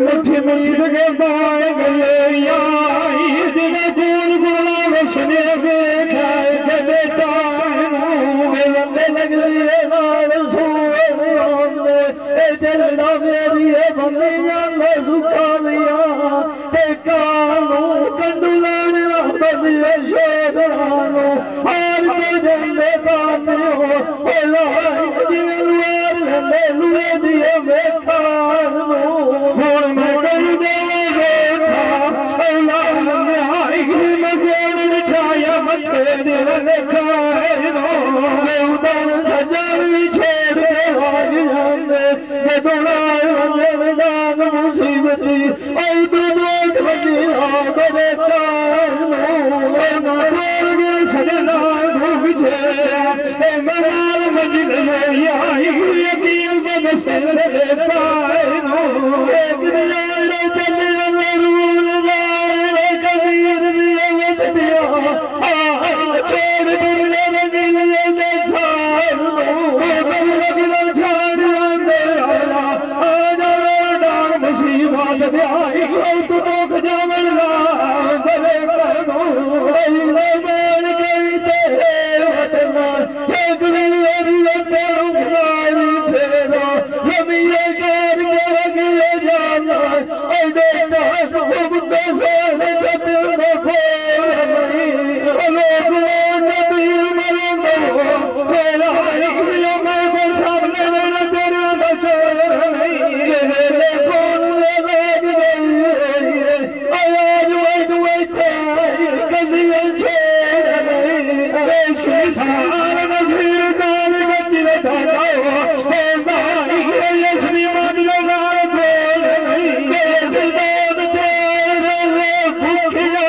मिठी मीत के पाए गए जिन्हें कौन गुना वशने देखा के बेटा लंबे लगती है नाल सोने आंदे ए चलना मेरी है बंदी जाने सुखा लिया ते कानू कंडू लाने बंदी है शोधानो हार के देंदे पाने हो ओ लाई जिवें लुआर लंबे लुए दिए बेखानो हुण मैं कई दे देखा औलाद निहाई मैं गोड़ बिठाया मथे दे देखा उदन सजन भी छेड़ के भाग जाते दोड़ा वजन दाग मुसीबती और दुख बजी आग देखा सजना धूप छे मनाल मजिल यकीन के बसेरे पाए एक दिया चले रूल लाए कबीर दिया मजदिया छोड़ दुनिया में दिलिए दे सार लगना छाड़ दे आला डाग मुसीबत दे आई तू दुख जावन ला बले करो बैल गई तेरे वतना एक मेरी तेरू गाड़ी फेरा लमिए कर के लगे जाना ऐ बेटा खूब पैसे छत में फोड़ नहीं लोग नबी मरो तेरा मैं को सामने न तेरे बचोर नहीं मेरे कौन लग गई आवाज वही कलिए छोड़ नहीं देश के सार नसीर दाल बच्चे दादा यशनी मादलो नाल छोड़ नहीं देश दाद तेरे भूखिया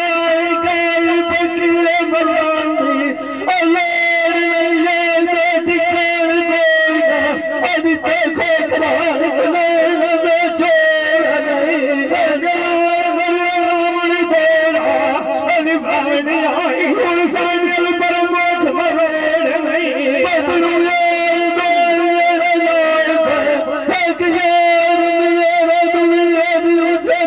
गाय फकीरे मलानी अल्लाह ये टिकर देगा अभी देखो करार ले छोड़ नहीं रावण तेरा अभी भावनी आई उन साइल पर मुख मरोड़ नहीं बदलू एक यार मेरा दुनिया दिल से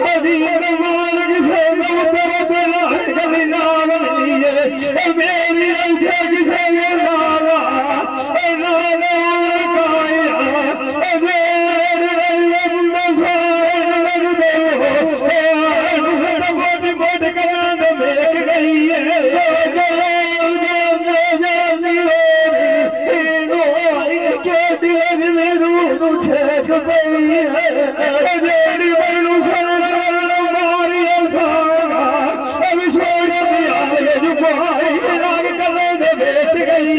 हदीर मालिक से बदला कभी नाम लिए मेरी अंखे किसे ये लाला लाला काया मेरे लग दे मोटी मोटी कमान देख गई बेच गई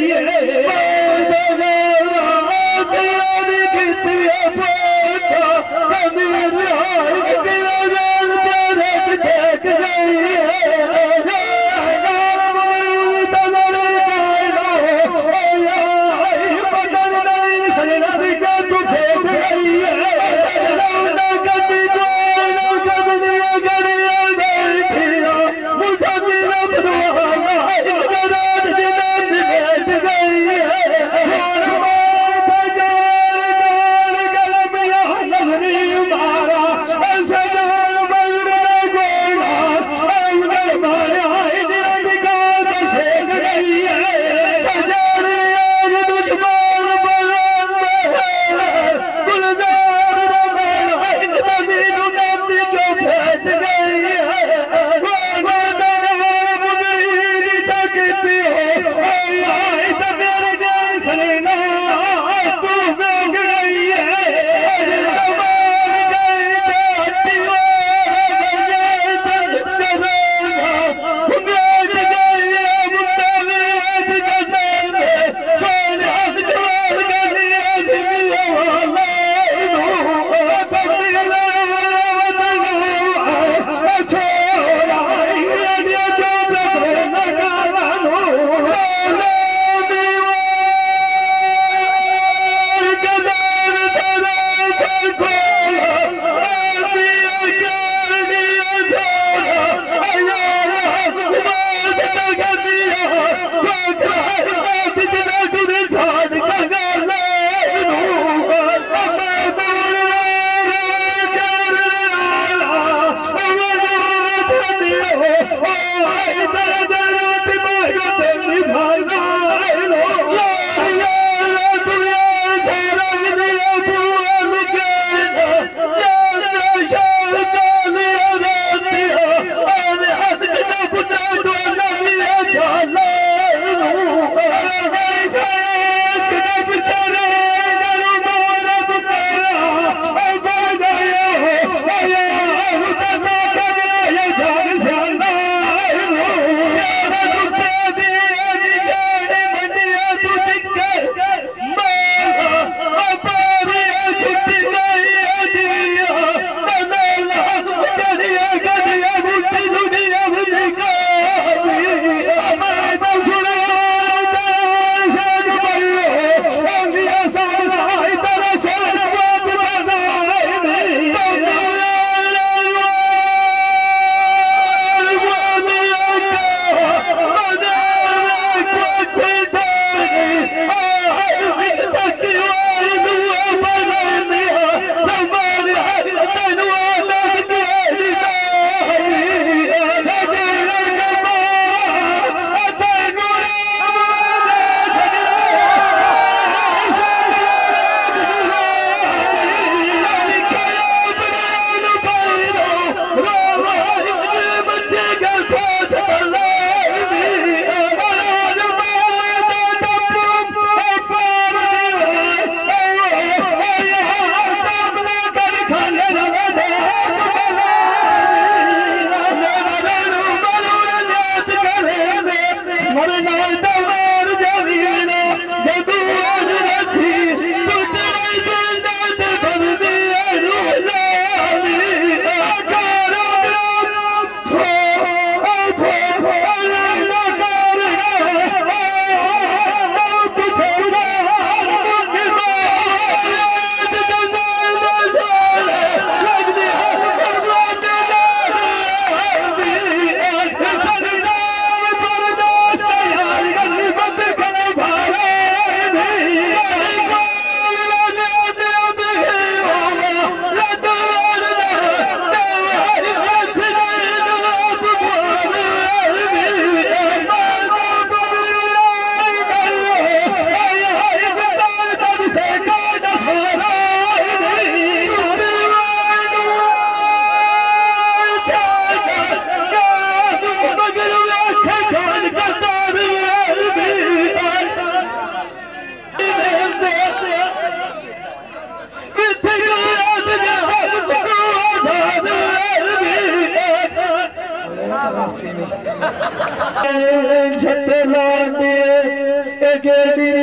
छत लाटे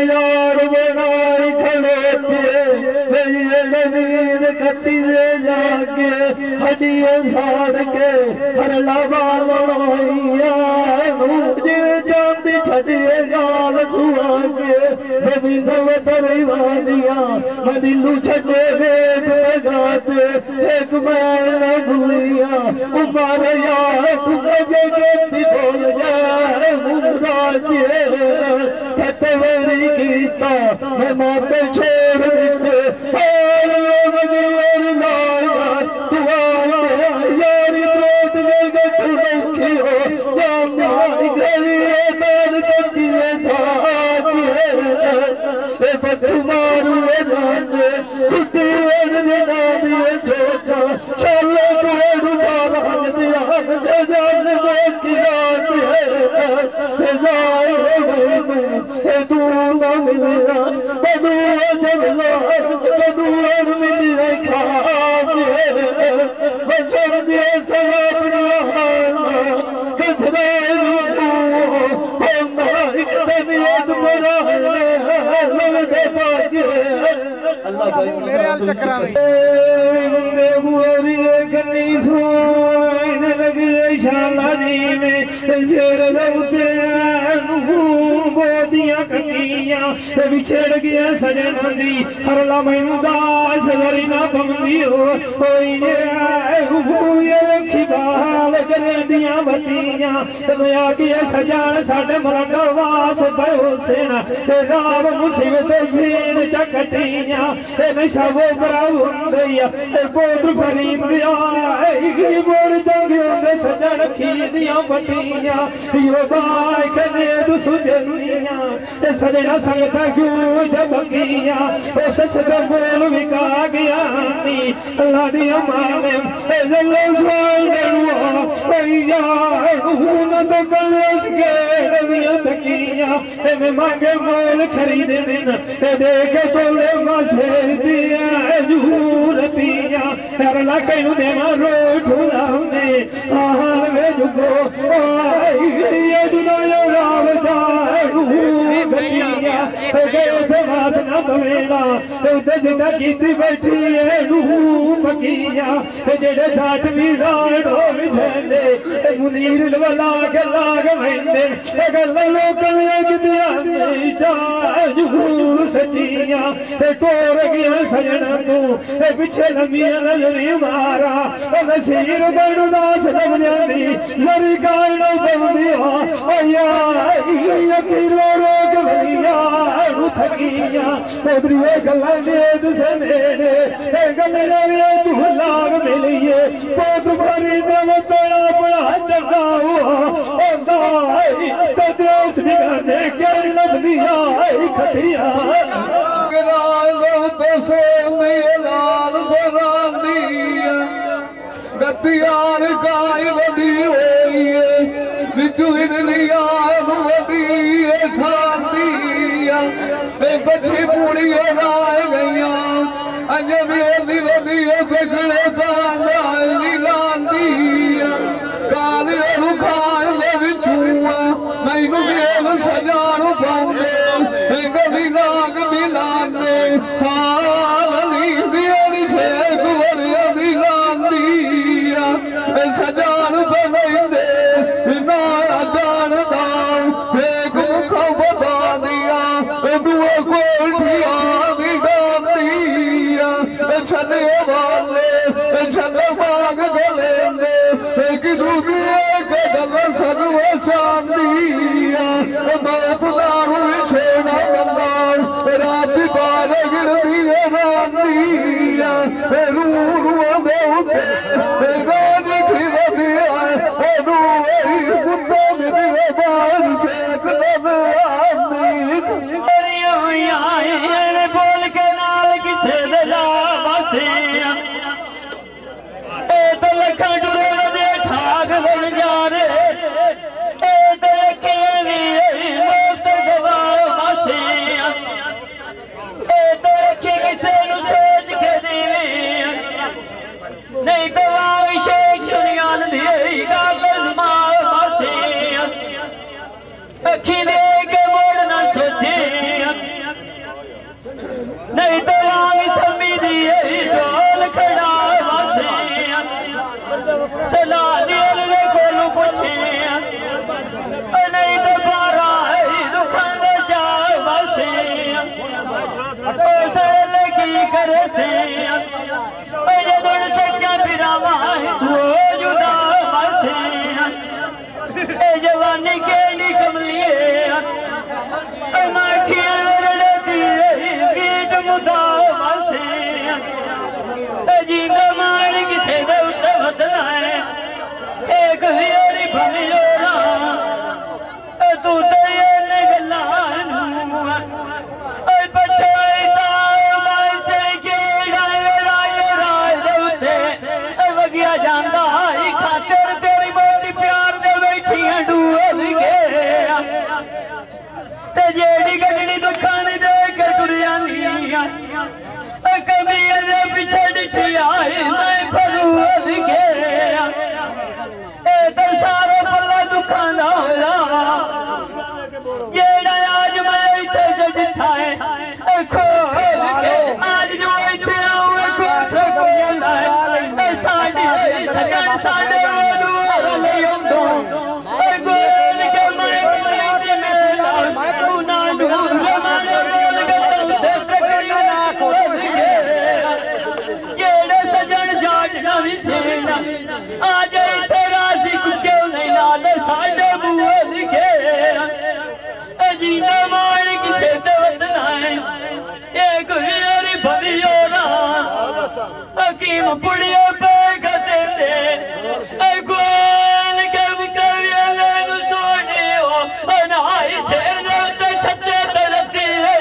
यार बनाई खड़ोते नीर कच्ची जाके हड्डियां साड़ के हरला बालोइया चांदी छड़िए गाल सुहा के सभी सब तरवादियां मदिलू छड़े वेद गाते एक मैल भूलिया उमर यार तुम गेती बोल जाए फतवरी कीता मैं माते छोड़ दिते तू यारी त्रोट में तू रखी हो मारू छुट्टी छोटा चलो तू सारा जान तू न मिलिया मिलिए खा मेरे हाल चक्रा में शाला जी ने शेर गोदियां कटियां बिछड़ गया सजना दी हरला मैनू दास जरी ना पमदी रखी बाल गलेंदियां बतियां मैं आखिए सजान साडे मलंगा वास भयो सेना राम मुसीबत सीन चकटियां नशा वो बराऊ हुंदिया पोत्र फरीद मोर चंगे सजन खी दियां बटियां यो बाई कने तू सुजनियां सजना संगता क्यों झबकियां सच दा बोल विका गया नी अल्लाह दी माने जल्लो स्वाल भैया न तो कलस के नदियां तकियां मैं मांगे मोल खरीदने न देख तोले मासे दिया जूरतियां हर लाके नु देवा रो ठुलाने हाल वे जुगो ये दुनिया राव जाए सैया गए बात ना बवेला उते जिंदा कीती बैठी है पकिया जेड़े जाट भी राड हो विसेंदे मुनीर लवला के लाग वेंदे गल लोकां गिदियां जूर सचियां टोर गया सजना तू पिछे लंबियां नजरी मारा नसीर बड़दास लवनी जरी गायनो बंदिया किलो रोग भैया थकिया उधरी गल्ला नेद से नेड़े गले तू लाग मिलिए पोत भरी देव तेरा बड़ा चंगा हुआ देश बिगाने क्या लभदिया खटिया गतियार गाय वधी होई बिचू इडलिया वधी खाती बची पूरी गाय गईया अज भी वधी सगड़े गाली लांदी काल खाए मैनू सजान पाते गली नाग भी लाने सजान बंदे ना जान एक मुखा बता दिया दुआ कोठिया दी डांदिया छने वाले छन मांग गलेंदे एक दूसरे के गल सनव शांतिया मौत दारू छोड़ा बंदा रात बार गिरदी रांदिया रू रू दे बोल के नाल किसे तो लखा डुरे दे ठाक बन जा रे किसे सोच के नहीं तो शेख सुनियान दी गल कभी पिछड़ आई मैं फरूद के तो सारा पल्ला दुखाना होला जेड़ा आज मैं इथे जिठा है खोल के आज जो इथे आवे कोठ कोला है साडी सजन साडे ओलू ले आंदो गोल के मैं दी मेला तू ना दूर मारे बोल के ते तकरी ना खोल के जेड़े सजन जाट ना विसेना आज इथे राजी क्यों नहीं लाल साडे बुए लिखे जीना मार किसे वतना है एक वीर भवियो ना हकीम पुड़ियो पे गते दे गोल के मुकविले नु सोने हो अनाई शेर दे ते छते तरती है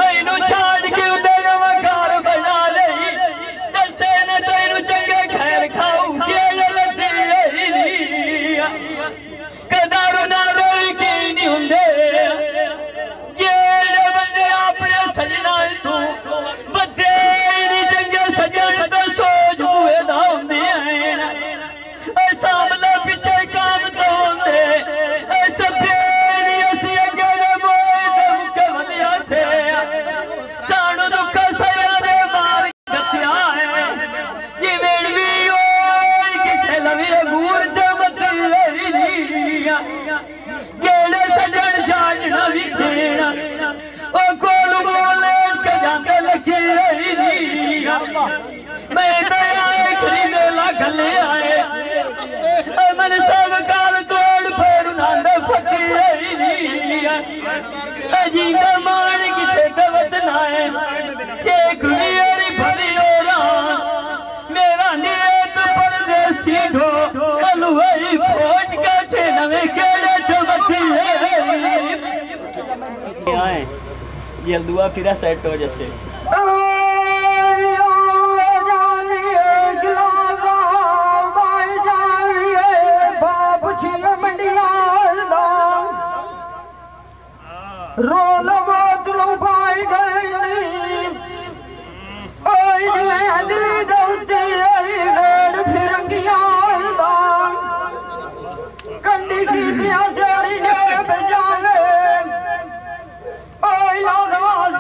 मैनू छाड़ के उधर वकार बना लई दसे ने तेनू चंगे खैर खाऊ के लती है कदारू ना जेड़े बंदे अपने सजना तू बतेरी चंगे सजन तो सोच हुए ना होंदे सामने पीछे काम तो होंदे सफेरी असी अगड़े मोए दे मुके वधिया से सानू दुख सया दे मार गत्या है जिवें भी ओए किसे लवी गूर जमती रही जेड़े सजन जाना विसेना ओ कोल बोले के जाते लगी रही मैं दया खरी मेला गले आए मन सब काल तोड़ फेर नंद फकी रही जी का मान किसे तवत ना है एक वीरी भरी ओरा मेरा नियत परदेसी ढो कलुई फोट के थे नवे केड़े चमती है ये दुआ फिर सेट हो जैसे रोल बोतलो पाई गई दिली दौती फिरंगिया कंडी की तेरी ने बजाने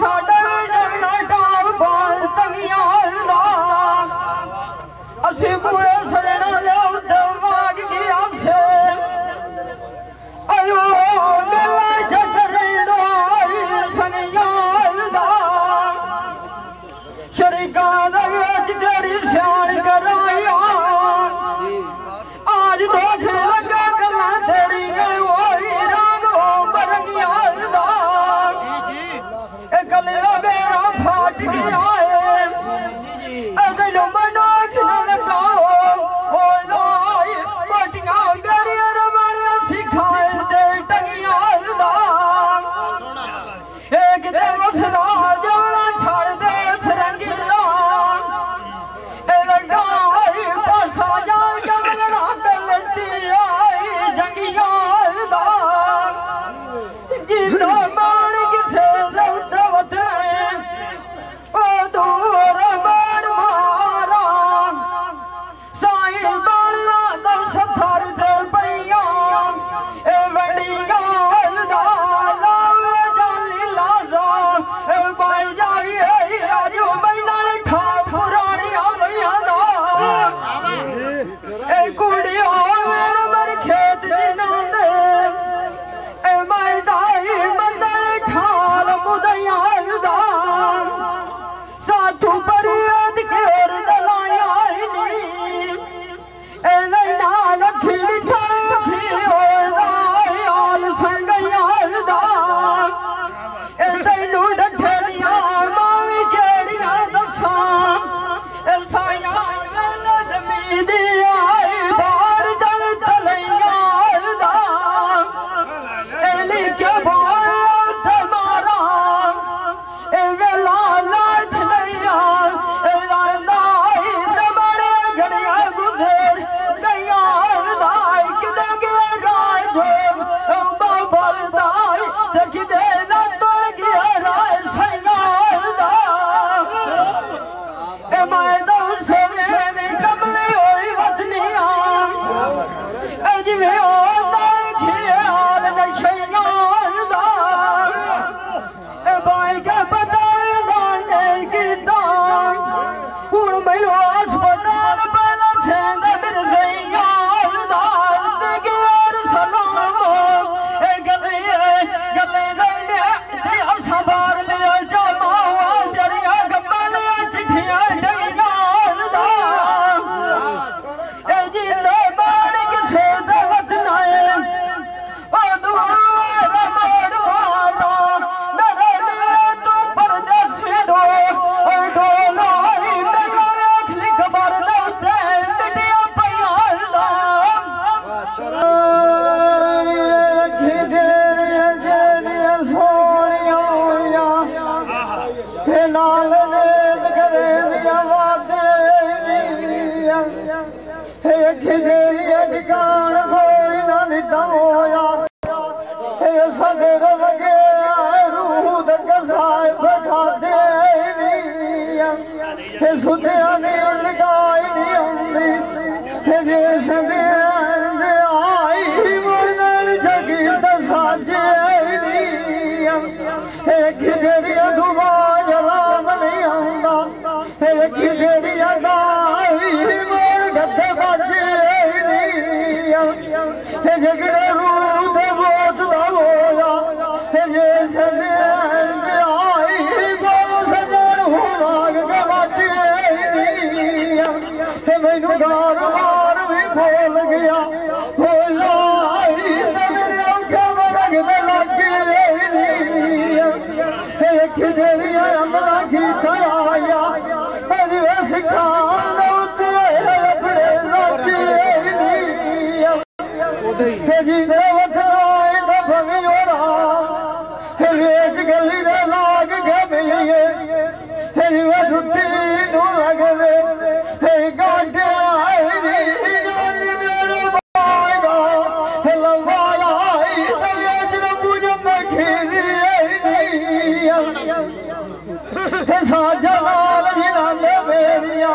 साडे टाल बाल तंगिया अच्छी बुरे सजना ले माग गया से अयो मेला शरीका तेरी सियाण कराया आज देख लगा करना तेरी रंग बरंगिया गलिया मेरा फाट गया है मनोज न लगाओ बटिया मेरी रमणिया सिखाए दे टंगिया एक दिन सदा जवना छड़ दे सरंगीला लगाई पासा जाए कमलना बेलती आई जंगिया जिनो मान किसे सौत वतने ओ हे नाल नेद करे दिया वादे हे खिजरिया ठिकान कोई ना निता होया हे सदर लगे रूह दक साहिब खादे हे सुधिया ने लगाई नहीं आंदी हे जिस आई मुरन जगी दसाजे हे खिजरिया घुमा जलाम नहीं आंदा हे खिजरिया गाई मोर गद्दे बाजे हे झगड़े रूद बोत दा होया हे जिस आई बोल सजन हो राग गवाटे हे मैनू गार मार भी बोल गया हो लाई मेरे औखे मरग दे लगे हे खिजरिया अमला की आया अरे सिखान उतरे अपने लाचे हे जी दे वथराए दा भवी ओरा हे वेच गली दे लाग के मिलिए हे वे छुट्टी नू लगदे हे गांठे आई नी जान मेरे बागा हे लंबाया आई ते वेच न पूजन खीरी हे साजा लाल जिनाने मेरिया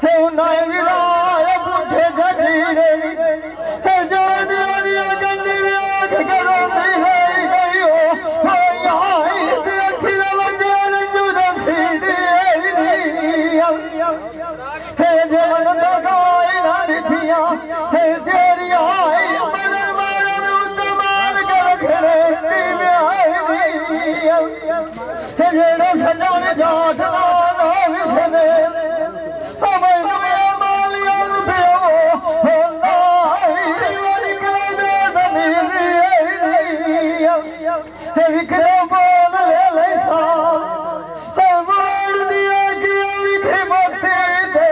हे उन्हें गिराए बूढ़े जजीरे हे जान दिया गंदी व्याख करो है गई हो आई ते अखी लगे रंजू दसीदी हे जवन दगाई ना दिथिया हे तेरी आई मरन मरन उतमाल कर खड़े हे जेड़ा सजन जाट लाना विसने मैनू मालिया पियो हो नाई निकले दमीरी हे विखरे बोल ले सा हे बोल दिया कि विखे मोती दे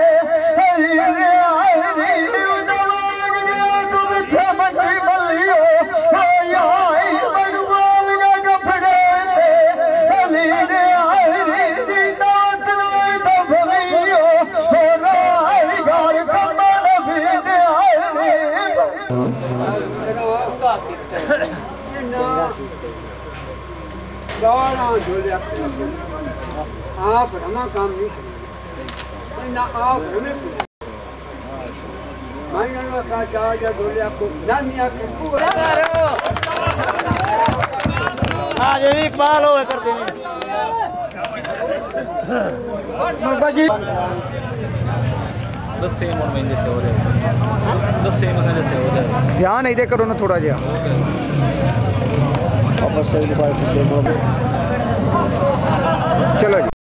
रे आई नी उदवाग दिया तू बिछा मची बलियो हो आई मैनू बोल गा कपड़े रे आई नी दी नाच लाई तो भवियो हो राई गार कमल भी दे आई नी आप रमा काम नहीं ना आप हमें माइनर का चार्ज बोले आपको नामिया के पूरा आज भी पाल हो कर देनी बाजी 10 सेम और महीने से हो जाए 10 सेम महीने से हो जाए ध्यान नहीं दे करो ना थोड़ा जा चलो जी